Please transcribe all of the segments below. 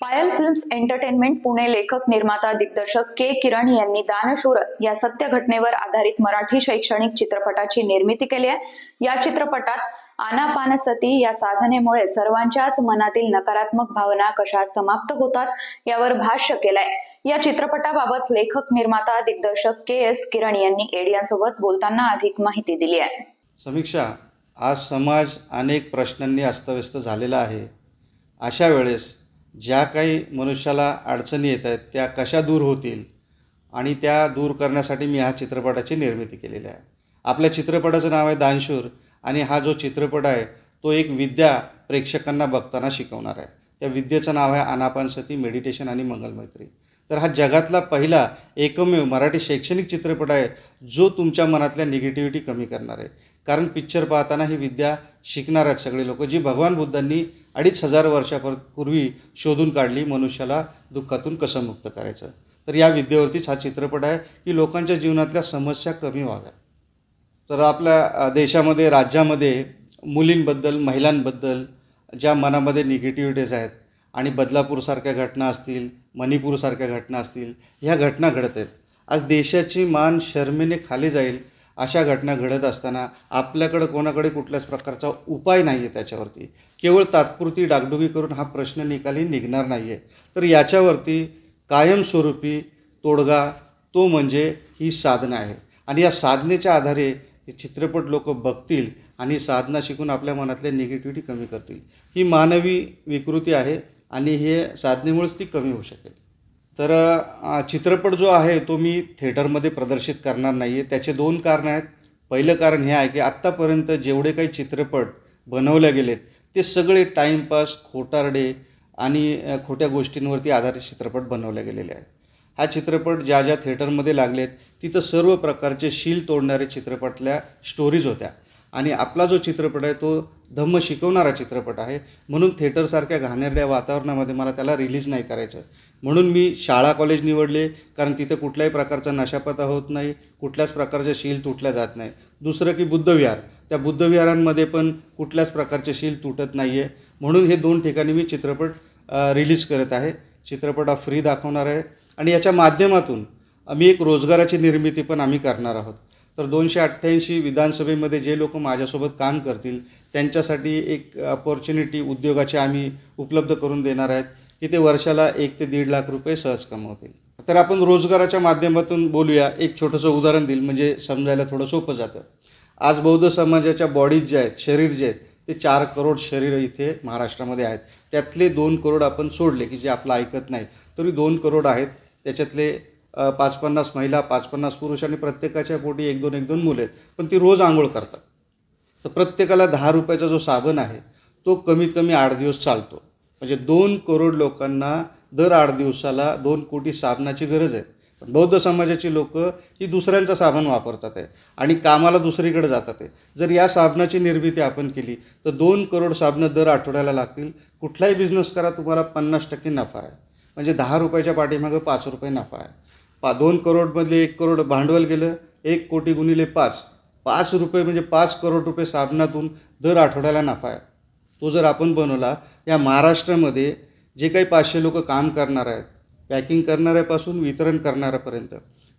पायल films entertainment Pune लेखक निर्माता दिग्दर्शक के किरण यांनी दानशूर या सत्य घटनेवर आधारित मराठी शैक्षणिक चित्रपटाची निर्मिती केली आहे। या चित्रपटात आनापानसती या साधनेमुळे सर्वांच्याच मनातील नकारात्मक भावना कशा समाप्त होतात यावर भाष्य केलंय। या चित्रपटाबाबत लेखक निर्माता दिग्दर्शक के किरण यांनी एडियासोबत बोलताना अधिक माहिती दिली आहे। समीक्षा, आज समाज अनेक प्रश्नांनी अस्तव्यस्त झालेला आहे। अशा वेळेस ज्या काही मनुष्याला अडचणी येत आहेत त्या कशा दूर होतील आणि त्या दूर करण्यासाठी मी ह्या चित्रपटाची निर्मिती केलेली आहे। आपल्या चित्रपटाचं नाव आहे दानशूर आणि हा जो चित्रपट आहे तो एक विद्या प्रेक्षकांना बघताना शिकवणार आहे। त्या विद्येचं नाव आहे आनापानसती, मेडिटेशन आणि मंगलमैत्री। तर हा जगातला पहिला एकमेव मराठी शैक्षणिक चित्रपट आहे जो तुमच्या मनातल्या निगेटिव्हिटी कमी करणार आहे। कारण पिक्चर पाहताना ही विद्या शिकणार आहेत सगळे लोक, जी भगवान बुद्धांनी 2500 वर्षापूर्वी शोधून काढली, मनुष्याला दुःखातून कसं मुक्त करायचं। तर या विद्येवरतीच हा चित्रपट आहे की लोकांच्या जीवनातल्या समस्या कमी व्हाव्यात। तर आपल्या देशामध्ये, राज्यामध्ये मुलींबद्दल, महिलांबद्दल ज्या मनामध्ये निगेटिव्हिटीज आहेत आणि बदलापूरसारख्या घटना असतील, मणिपूरसारख्या घटना असतील, ह्या घटना घडत आहेत। आज देशाची मान शर्मेने खाली जाईल अशा घटना घडत असताना आपल्याकडे कोणाकडे कुठल्याच प्रकारचा उपाय नाही आहे त्याच्यावरती। केवळ तात्पुरती डागडुगी करून हा प्रश्न निकाली निघणार नाही आहे। तर याच्यावरती कायमस्वरूपी तोडगा तो म्हणजे ही साधना आहे आणि या साधनेच्या आधारे हे चित्रपट लोक बघतील आणि साधना शिकून आपल्या मनातल्या निगेटिव्हिटी कमी करतील। ही मानवी विकृती आहे आणि हे साधनेमुळेच ती कमी होऊ शकेल। तर चित्रपट जो आहे तो मी थिएटरमध्ये प्रदर्शित करणार नाही आहे। त्याचे 2 कारणं आहेत। पहिलं कारण हे आहे की आत्तापर्यंत जेवढे काही चित्रपट बनवले गेलेत ते सगळे टाईमपास, खोटारडे आणि खोट्या गोष्टींवरती आधारित चित्रपट बनवले गेलेले आहेत। हा चित्रपट ज्या ज्या थिएटरमध्ये लागलेत तिथं सर्व प्रकारचे शील तोडणारे चित्रपटल्या स्टोरीज होत्या आणि आपला जो चित्रपट आहे तो धम्म शिकवणारा चित्रपट आहे। म्हणून थिएटरसारख्या घाणेरड्या वातावरणामध्ये मला त्याला रिलीज नाही करायचं। म्हणून मी शाळा कॉलेज निवडले, कारण तिथं कुठल्याही प्रकारचा नशापता होत नाही, कुठल्याच प्रकारचे शील तुटल्या जात नाही। दुसरं की बुद्धविहार, त्या बुद्धविहारांमध्ये पण कुठल्याच प्रकारचे शील तुटत नाही आहे। म्हणून हे 2 ठिकाणी मी चित्रपट रिलीज करत आहे। चित्रपट हा फ्री दाखवणार आहे आणि याच्या माध्यमातून आम्ही एक रोजगाराची निर्मिती पण आम्ही करणार आहोत। तर 288 विधानसभेमध्ये जे लोक माझ्यासोबत काम करतील त्यांच्यासाठी एक अपॉर्च्युनिटी उद्योगाची आम्ही उपलब्ध करून देणार आहेत की ते वर्षाला 1 ते 1.5 लाख रुपये सहज कमवतील। तर आपण रोजगाराच्या माध्यमातून बोलूया। एक छोटंसं उदाहरण देईल म्हणजे समजायला थोडं सोपं जातं। आज बौद्ध समाजाच्या बॉडीज जे आहेत, शरीर जे आहेत, ते 4 करोड शरीर इथे महाराष्ट्रामध्ये आहेत। त्यातले 2 करोड आपण सोडले की जे आपलं ऐकत नाही, तरी 2 करोड आहेत। त्याच्यातले 50-50 महिला, 50-50 पुरुष आणि प्रत्येकाच्या पोटी 1-2 मुलं आहेत, पण ती रोज आंघोळ करतात। तर प्रत्येकाला 10 रुपयाचा जो साबण आहे तो कमीत कमी 8 दिवस चालतो। म्हणजे 2 करोड लोकांना दर 8 दिवसाला 2 कोटी साबणाची गरज आहे। पण बौद्ध समाजाची लोक ही दुसऱ्यांचा साबण वापरतात आहे आणि कामाला दुसरीकडे जातात आहे। जर या साबणाची निर्मिती आपण केली तर 2 करोड साबणं दर आठवड्याला लागतील। कुठलाही बिझनेस करा, तुम्हाला 50% नफा आहे। म्हणजे 10 रुपयाच्या पाठीमागं 5 रुपये नफा आहे। 2 करोडमधले 1 करोड भांडवल गेलं, 1 कोटी गुणिले 5 रुपये म्हणजे 5 करोड रुपये साबणातून दर आठवड्याला नफा आहे। तो जर आपण बनवला, या महाराष्ट्रामध्ये जे काही 500 लोक काम करणार आहेत, पॅकिंग करणाऱ्यापासून वितरण करणाऱ्यापर्यंत,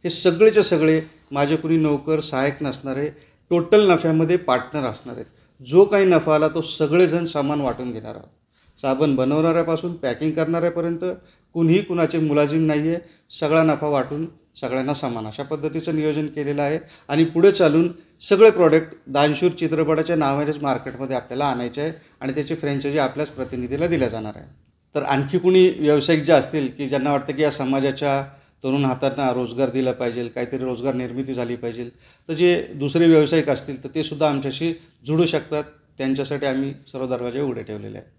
हे सगळेचे सगळे माझे कुणी नोकर, सहाय्यक नसणारे, टोटल नफ्यामध्ये पार्टनर असणार आहेत। जो काही नफा आला तो सगळेजण सामान वाटून घेणार आहोत। साबण बनवणाऱ्यापासून पॅकिंग करणाऱ्यापर्यंत कुणीही कुणाचे मुलाजिम नाही आहे। सगळा नफा वाटून सगळ्यांना समान, अशा पद्धतीचं नियोजन केलेलं आहे आणि पुढे चालून सगळे प्रॉडक्ट दानशूर चित्रपटाच्या नावानेच मार्केटमध्ये आपल्याला आणायचे आहे आणि त्याची फ्रँचायझी आपल्याच प्रतिनिधीला दिल्या जाणार आहे। तर आणखी कुणी व्यावसायिक जे असतील की ज्यांना वाटतं की या समाजाच्या तरुण हातांना रोजगार दिला पाहिजे, काहीतरी रोजगार निर्मिती झाली पाहिजे, तर जे दुसरे व्यावसायिक असतील तर ते सुद्धा आमच्याशी जुळू शकतात। त्यांच्यासाठी आम्ही सर्व दरवाजे उघडे ठेवलेले आहेत।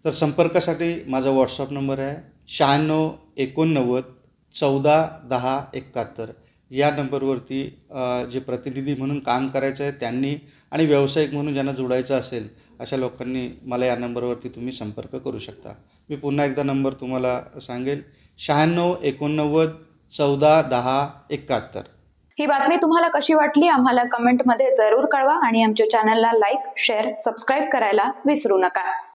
तर संपर्कासाठी माझा व्हॉट्सअप नंबर आहे 9689 14 10 71। या नंबरवरती जे प्रतिनिधी म्हणून काम करायचं आहे त्यांनी आणि व्यावसायिक म्हणून ज्यांना जोडायचं असेल अशा लोकांनी मला या नंबरवरती तुम्ही संपर्क करू शकता। मी पुन्हा एकदा नंबर तुम्हाला सांगेल, 9689 14 10 71। ही बातमी तुम्हाला कशी वाटली आम्हाला कमेंटमध्ये जरूर कळवा आणि आमच्या चॅनलला लाईक, शेअर, सबस्क्राईब करायला विसरू नका।